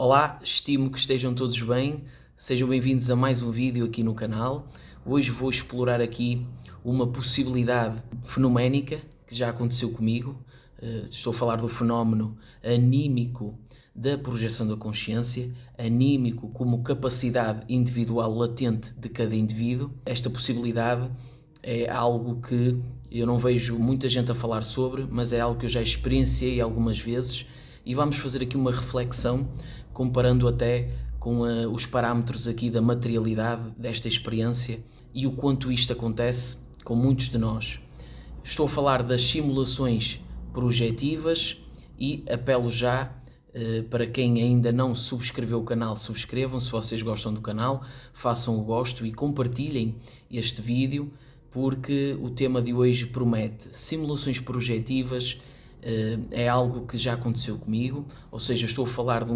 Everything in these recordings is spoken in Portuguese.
Olá, estimo que estejam todos bem, sejam bem-vindos a mais um vídeo aqui no canal. Hoje vou explorar aqui uma possibilidade fenoménica que já aconteceu comigo. Estou a falar do fenómeno anímico da projeção da consciência, anímico como capacidade individual latente de cada indivíduo. Esta possibilidade é algo que eu não vejo muita gente a falar sobre, mas é algo que eu já experienciei algumas vezes e vamos fazer aqui uma reflexão comparando até com os parâmetros aqui da materialidade desta experiência e o quanto isto acontece com muitos de nós. Estou a falar das simulações projetivas e apelo já para quem ainda não subscreveu o canal, subscrevam. Se vocês gostam do canal, façam o gosto e compartilhem este vídeo, porque o tema de hoje promete. Simulações projetivas é algo que já aconteceu comigo, ou seja, estou a falar de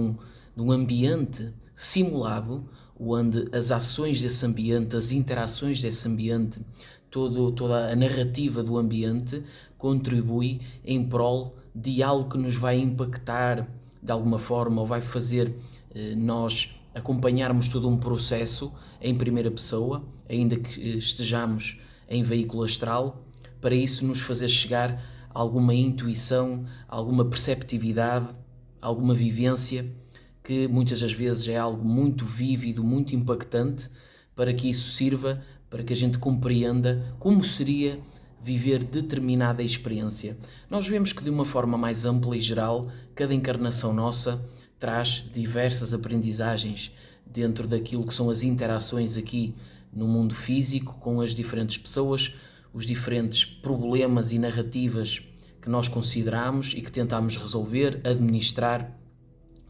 um ambiente simulado, onde as ações desse ambiente, as interações desse ambiente, toda a narrativa do ambiente contribui em prol de algo que nos vai impactar de alguma forma ou vai fazer nós acompanharmos todo um processo em primeira pessoa, ainda que estejamos em veículo astral, para isso nos fazer chegar alguma intuição, alguma perceptividade, alguma vivência, que muitas das vezes é algo muito vívido, muito impactante, para que isso sirva para que a gente compreenda como seria viver determinada experiência. Nós vemos que de uma forma mais ampla e geral, cada encarnação nossa traz diversas aprendizagens dentro daquilo que são as interações aqui no mundo físico com as diferentes pessoas, os diferentes problemas e narrativas que nós consideramos e que tentamos resolver, administrar,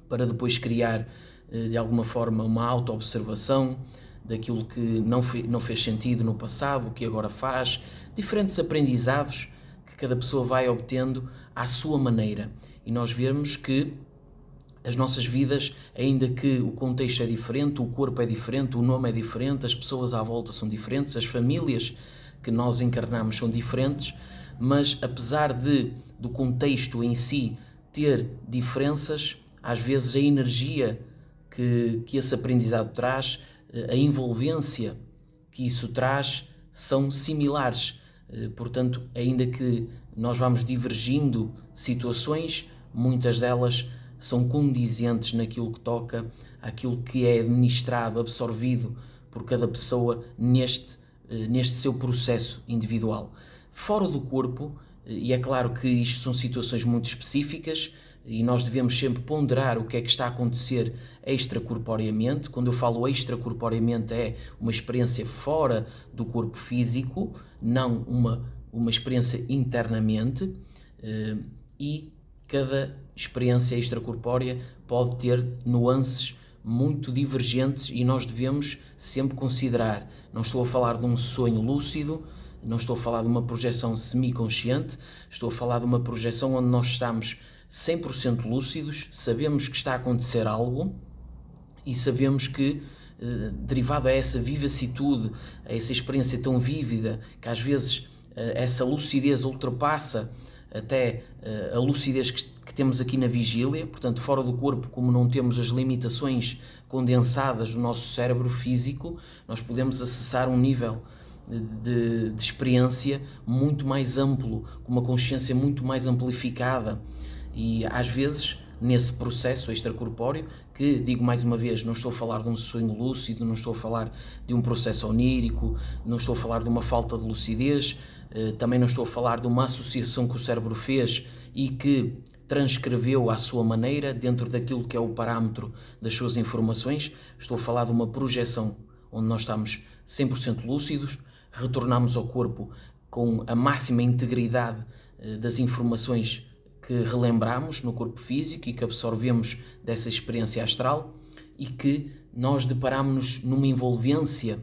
para depois criar de alguma forma uma auto-observação daquilo que não fez sentido no passado, o que agora faz, diferentes aprendizados que cada pessoa vai obtendo à sua maneira. E nós vemos que as nossas vidas, ainda que o contexto é diferente, o corpo é diferente, o nome é diferente, as pessoas à volta são diferentes, as famílias que nós encarnamos são diferentes, mas apesar do contexto em si ter diferenças, às vezes a energia que esse aprendizado traz, a envolvência que isso traz, são similares. Portanto, ainda que nós vamos divergindo situações, muitas delas são condizentes naquilo que toca, aquilo que é administrado, absorvido por cada pessoa neste seu processo individual. Fora do corpo, e é claro que isto são situações muito específicas e nós devemos sempre ponderar o que é que está a acontecer extracorporeamente. Quando eu falo extracorporeamente, é uma experiência fora do corpo físico, não uma experiência internamente, e cada experiência extracorpórea pode ter nuances muito divergentes e nós devemos sempre considerar. Não estou a falar de um sonho lúcido, não estou a falar de uma projeção semiconsciente, estou a falar de uma projeção onde nós estamos 100% lúcidos, sabemos que está a acontecer algo e sabemos que, derivado a essa vivacitude, a essa experiência tão vívida, que às vezes essa lucidez ultrapassa até a lucidez que temos aqui na vigília, portanto fora do corpo, como não temos as limitações condensadas do nosso cérebro físico, nós podemos acessar um nível de experiência muito mais amplo, com uma consciência muito mais amplificada e às vezes nesse processo extracorpóreo, que digo mais uma vez, não estou a falar de um sonho lúcido, não estou a falar de um processo onírico, não estou a falar de uma falta de lucidez, também não estou a falar de uma associação que o cérebro fez e que transcreveu à sua maneira dentro daquilo que é o parâmetro das suas informações. Estou a falar de uma projeção onde nós estamos 100% lúcidos, retornamos ao corpo com a máxima integridade das informações que relembramos no corpo físico e que absorvemos dessa experiência astral e que nós deparamos-nos numa envolvência,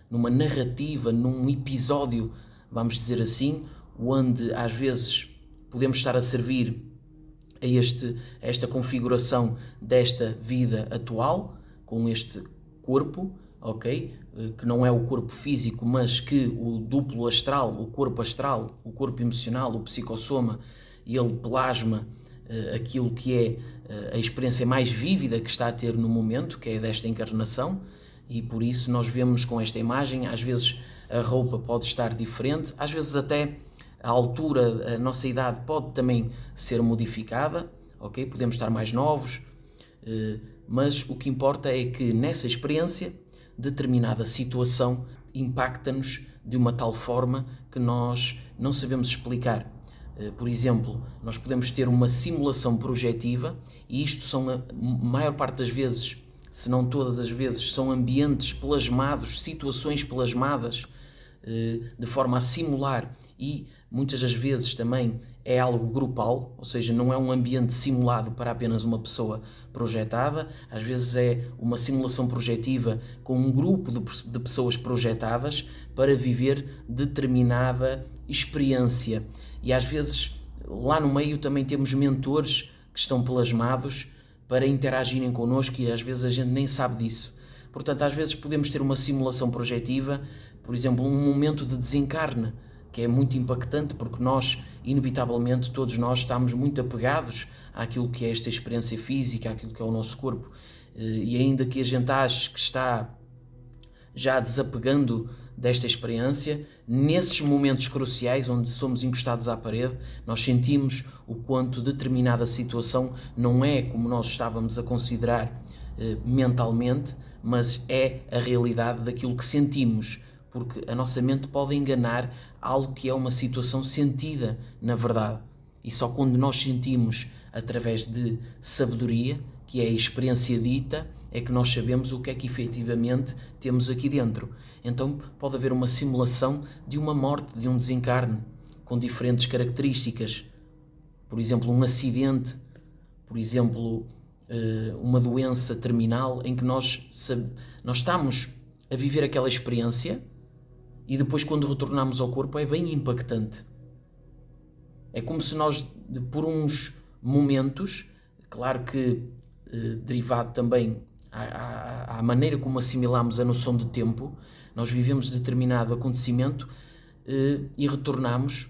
numa narrativa, num episódio, vamos dizer assim, onde às vezes podemos estar a servir a esta configuração desta vida atual, com este corpo, ok? Que não é o corpo físico, mas que o duplo astral, o corpo emocional, o psicossoma, ele plasma aquilo que é a experiência mais vívida que está a ter no momento, que é desta encarnação, e por isso nós vemos com esta imagem, às vezes a roupa pode estar diferente, às vezes até a altura, a nossa idade pode também ser modificada, ok? Podemos estar mais novos, mas o que importa é que nessa experiência, determinada situação impacta-nos de uma tal forma que nós não sabemos explicar. Por exemplo, nós podemos ter uma simulação projetiva e isto são, a maior parte das vezes, se não todas as vezes, são ambientes plasmados, situações plasmadas de forma a simular, e muitas das vezes também é algo grupal, ou seja, não é um ambiente simulado para apenas uma pessoa projetada, às vezes é uma simulação projetiva com um grupo de pessoas projetadas para viver determinada experiência. E às vezes lá no meio também temos mentores que estão plasmados para interagirem connosco e às vezes a gente nem sabe disso. Portanto, às vezes podemos ter uma simulação projetiva, por exemplo, um momento de desencarne, que é muito impactante porque nós, inevitavelmente, todos nós estamos muito apegados àquilo que é esta experiência física, àquilo que é o nosso corpo. E ainda que a gente ache que está já desapegando desta experiência, nesses momentos cruciais onde somos encostados à parede, nós sentimos o quanto determinada situação não é como nós estávamos a considerar mentalmente, mas é a realidade daquilo que sentimos, porque a nossa mente pode enganar algo que é uma situação sentida na verdade. E só quando nós sentimos através de sabedoria, que é a experiência dita, é que nós sabemos o que é que efetivamente temos aqui dentro. Então pode haver uma simulação de uma morte, de um desencarne, com diferentes características. Por exemplo, um acidente, por exemplo, uma doença terminal, em que nós estamos a viver aquela experiência e depois quando retornamos ao corpo é bem impactante. É como se nós, por uns momentos, claro que derivado também à maneira como assimilamos a noção de tempo, nós vivemos determinado acontecimento e retornamos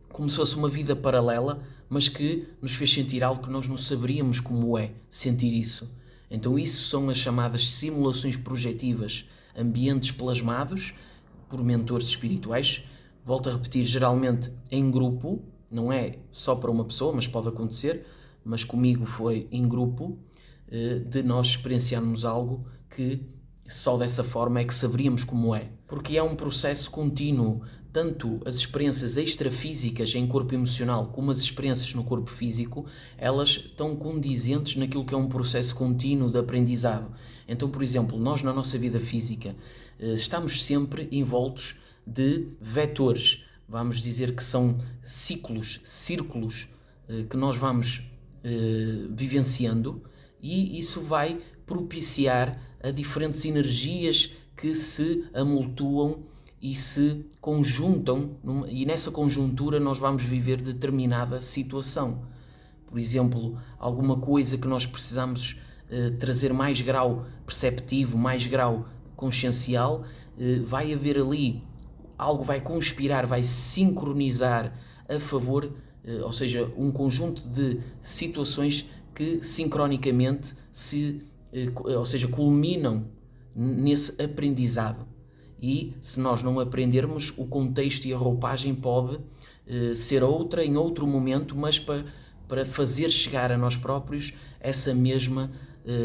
como se fosse uma vida paralela, mas que nos fez sentir algo que nós não saberíamos como é sentir isso. Então isso são as chamadas simulações projetivas, ambientes plasmados por mentores espirituais. Volto a repetir, geralmente em grupo, não é só para uma pessoa, mas pode acontecer, mas comigo foi em grupo, de nós experienciarmos algo que só dessa forma é que saberíamos como é. Porque é um processo contínuo, tanto as experiências extrafísicas em corpo emocional como as experiências no corpo físico, elas estão condizentes naquilo que é um processo contínuo de aprendizado. Então, por exemplo, nós na nossa vida física estamos sempre envoltos de vetores, vamos dizer que são ciclos, círculos que nós vamos vivenciando, e isso vai propiciar a diferentes energias que se amultuam e se conjuntam, e nessa conjuntura nós vamos viver determinada situação. Por exemplo, alguma coisa que nós precisamos trazer mais grau perceptivo, mais grau consciencial, vai haver ali, algo vai conspirar, vai sincronizar a favor, ou seja, um conjunto de situações que sincronicamente ou seja, culminam nesse aprendizado. E se nós não aprendermos, o contexto e a roupagem pode ser outra em outro momento, mas para fazer chegar a nós próprios essa mesma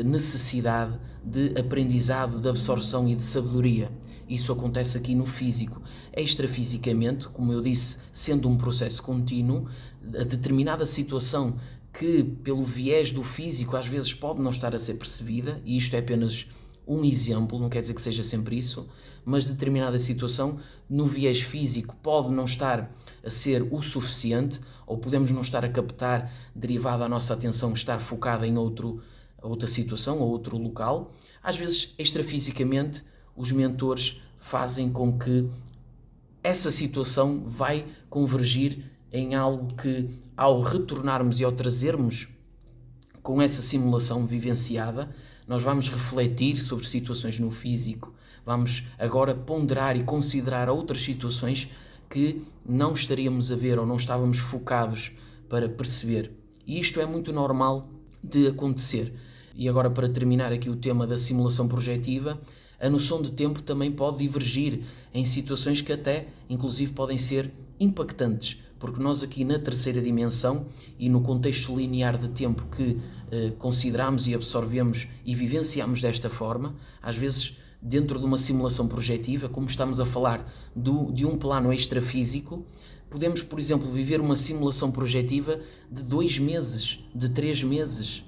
necessidade de aprendizado, de absorção e de sabedoria. Isso acontece aqui no físico. Extrafisicamente, como eu disse, sendo um processo contínuo, a determinada situação que pelo viés do físico às vezes pode não estar a ser percebida, e isto é apenas um exemplo, não quer dizer que seja sempre isso, mas determinada situação no viés físico pode não estar a ser o suficiente, ou podemos não estar a captar, derivado a nossa atenção estar focada em outra situação ou outro local. Às vezes, extrafisicamente, os mentores fazem com que essa situação vai convergir em algo que, ao retornarmos e ao trazermos com essa simulação vivenciada, nós vamos refletir sobre situações no físico, vamos agora ponderar e considerar outras situações que não estaríamos a ver ou não estávamos focados para perceber. E isto é muito normal de acontecer. E agora, para terminar aqui o tema da simulação projetiva, a noção de tempo também pode divergir em situações que até, inclusive, podem ser impactantes, porque nós aqui na terceira dimensão e no contexto linear de tempo que consideramos e absorvemos e vivenciamos desta forma, às vezes dentro de uma simulação projetiva, como estamos a falar de um plano extrafísico, podemos, por exemplo, viver uma simulação projetiva de 2 meses, de 3 meses.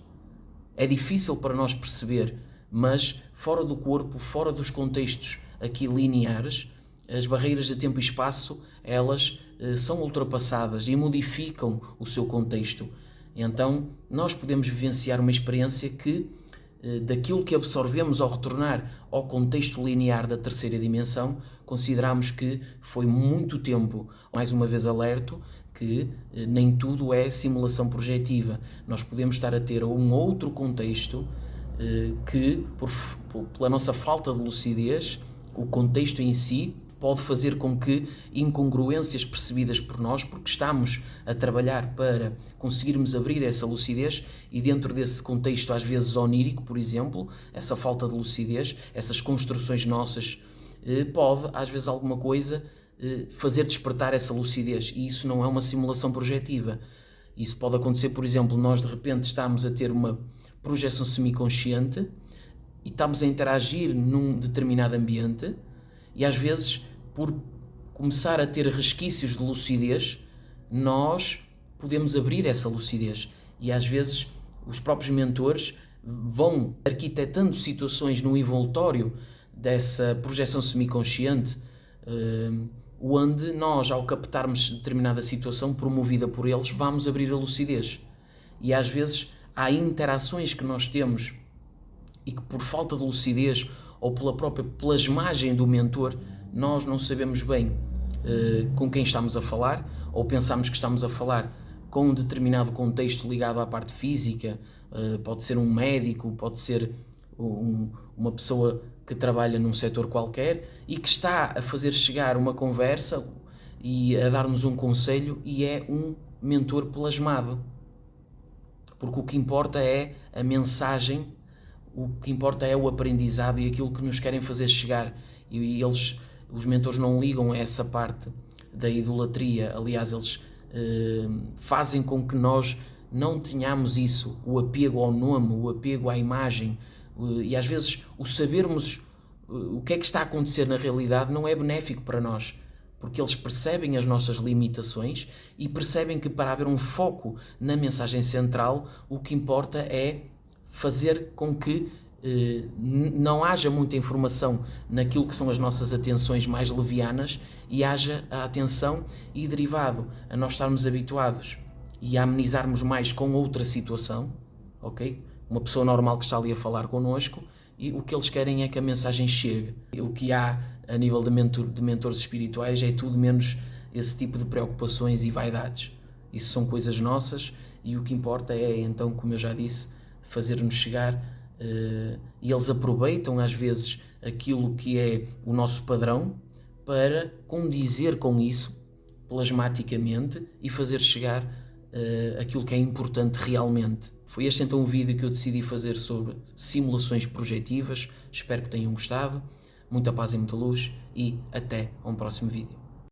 É difícil para nós perceber, mas fora do corpo, fora dos contextos aqui lineares, as barreiras de tempo e espaço, elas são ultrapassadas e modificam o seu contexto. Então, nós podemos vivenciar uma experiência que, daquilo que absorvemos ao retornar ao contexto linear da terceira dimensão, consideramos que foi muito tempo. Mais uma vez alerto que nem tudo é simulação projetiva. Nós podemos estar a ter um outro contexto que, pela nossa falta de lucidez, o contexto em si pode fazer com que incongruências percebidas por nós, porque estamos a trabalhar para conseguirmos abrir essa lucidez e dentro desse contexto às vezes onírico, por exemplo, essa falta de lucidez, essas construções nossas, pode às vezes alguma coisa fazer despertar essa lucidez, e isso não é uma simulação projetiva. Isso pode acontecer, por exemplo, nós de repente estamos a ter uma projeção semiconsciente e estamos a interagir num determinado ambiente e às vezes, por começar a ter resquícios de lucidez, nós podemos abrir essa lucidez e às vezes os próprios mentores vão arquitetando situações no envoltório dessa projeção semiconsciente, onde nós, ao captarmos determinada situação promovida por eles, vamos abrir a lucidez. E às vezes há interações que nós temos e que por falta de lucidez ou pela própria plasmagem do mentor, nós não sabemos bem com quem estamos a falar, ou pensamos que estamos a falar com um determinado contexto ligado à parte física, pode ser um médico, pode ser uma pessoa que trabalha num setor qualquer e que está a fazer chegar uma conversa e a dar-nos um conselho e é um mentor plasmado. Porque o que importa é a mensagem, o que importa é o aprendizado e aquilo que nos querem fazer chegar. E eles, os mentores, não ligam a essa parte da idolatria. Aliás, eles fazem com que nós não tenhamos isso, o apego ao nome, o apego à imagem. E às vezes o sabermos o que é que está a acontecer na realidade não é benéfico para nós, porque eles percebem as nossas limitações e percebem que para haver um foco na mensagem central, o que importa é fazer com que não haja muita informação naquilo que são as nossas atenções mais levianas e haja a atenção e derivado a nós estarmos habituados e a amenizarmos mais com outra situação, ok? Uma pessoa normal que está ali a falar connosco e o que eles querem é que a mensagem chegue. O que há a nível de mentores espirituais é tudo menos esse tipo de preocupações e vaidades. Isso são coisas nossas e o que importa é, então, como eu já disse, fazer-nos chegar e eles aproveitam às vezes aquilo que é o nosso padrão para condizer com isso plasmaticamente e fazer chegar aquilo que é importante realmente. Foi este então o vídeo que eu decidi fazer sobre simulações projetivas. Espero que tenham gostado. Muita paz e muita luz e até a um próximo vídeo.